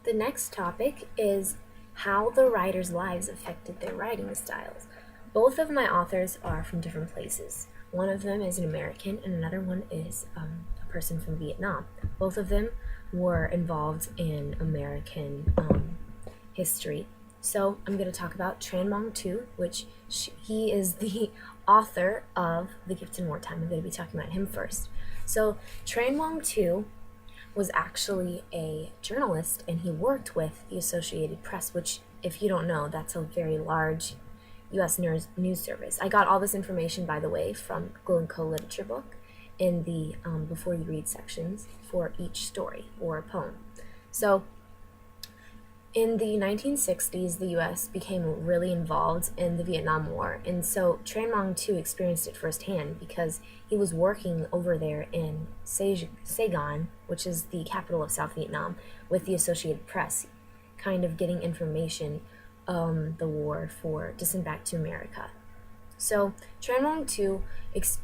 The next topic is how the writers' lives affected their writing styles. Both of my authors are from different places. One of them is an American, and another one is a person from Vietnam. Both of them were involved in American history. So I'm going to talk about Tran Mong Tu, which he is the author of The Gift in Wartime. I'm going to be talking about him first. So Tran Mong Tu was actually a journalist, and he worked with the Associated Press, which, if you don't know, that's a very large U.S. news service. I got all this information, by the way, from Glow & Co. Literature Book in the Before You Read sections for each story or poem. So in the 1960s, the U.S. became really involved in the Vietnam War, and so Tran Mong Tu experienced it firsthand because he was working over there in Saigon, which is the capital of South Vietnam, with the Associated Press, kind of getting information on the war to send back to America. So Tran Mong Tu,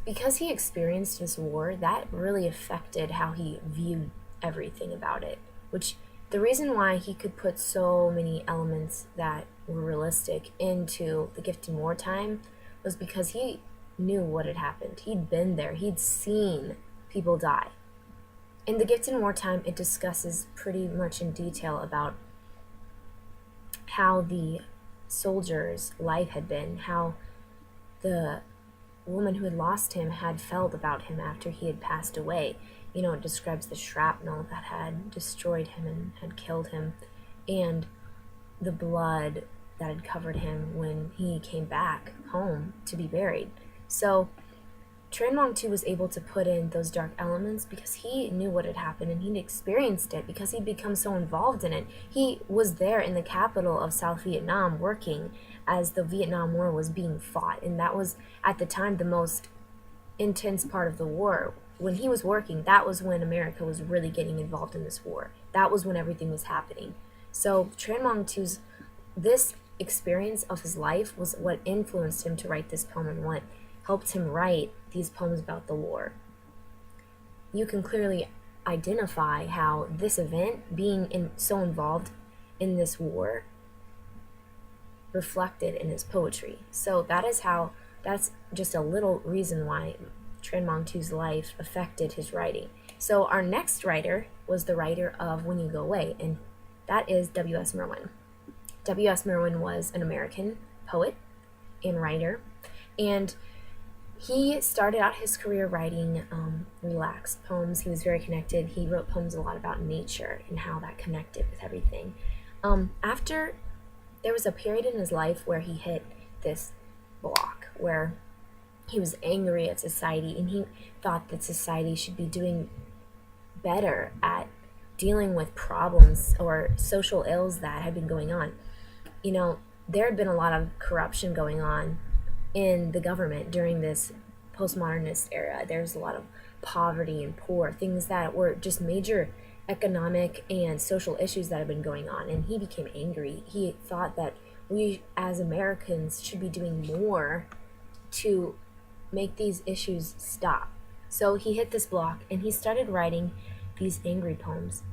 because he experienced this war, that really affected how he viewed everything about it, which the reason why he could put so many elements that were realistic into The Gift in Wartime was because he knew what had happened. He'd been there. He'd seen people die. In The Gift in Wartime, it discusses pretty much in detail about how the soldier's life had been, how the woman who had lost him had felt about him after he had passed away. It describes the shrapnel that had destroyed him and had killed him, and the blood that had covered him when he came back home to be buried. So Tran Mong Tu was able to put in those dark elements because he knew what had happened and he'd experienced it because he'd become so involved in it. He was there in the capital of South Vietnam working as the Vietnam War was being fought, and that was at the time the most intense part of the war. When he was working, that was when America was really getting involved in this war. That was when everything was happening. So Tran Mong Tu's this experience of his life was what influenced him to write this poem and what helped him write these poems about the war. You can clearly identify how this event, being so involved in this war, reflected in his poetry. So that's just a little reason why Tran Mong Tu's life affected his writing. So our next writer was the writer of When You Go Away, and that is W.S. Merwin. W.S. Merwin was an American poet and writer, and he started out his career writing relaxed poems. He was very connected. He wrote poems a lot about nature and how that connected with everything. After there was a period in his life where he hit this block, where he was angry at society, and he thought that society should be doing better at dealing with problems or social ills that had been going on. There had been a lot of corruption going on in the government during this postmodernist era. There's a lot of poverty and poor, things that were just major economic and social issues that have been going on, and he became angry. He thought that we as Americans should be doing more to make these issues stop. So he hit this block and he started writing these angry poems.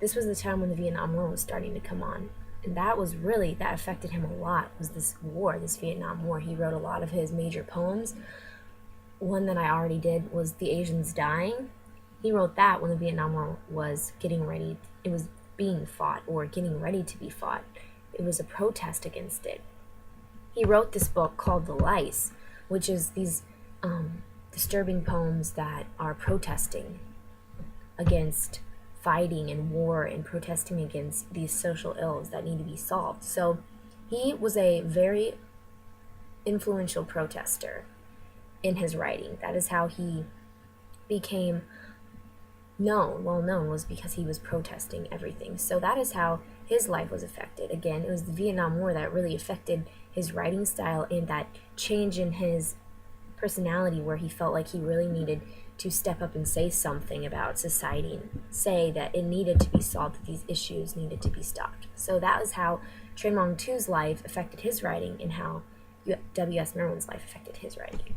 This was the time when the Vietnam War was starting to come on, and that affected him a lot, was this war, this Vietnam War. He wrote a lot of his major poems. One that I already did was The Asians Dying. He wrote that when the Vietnam War was getting ready. It was being fought or getting ready to be fought. It was a protest against it. He wrote this book called The Lice, which is these disturbing poems that are protesting against fighting and war and protesting against these social ills that need to be solved. So he was a very influential protester in his writing. That is how he became well known, was because he was protesting everything. So that is how his life was affected. Again, it was the Vietnam War that really affected his writing style and that change in his personality, where he felt like he really needed to step up and say something about society and say that it needed to be solved, that these issues needed to be stopped. So that was how Tran Mong Tu's life affected his writing and how W.S. Merwin's life affected his writing.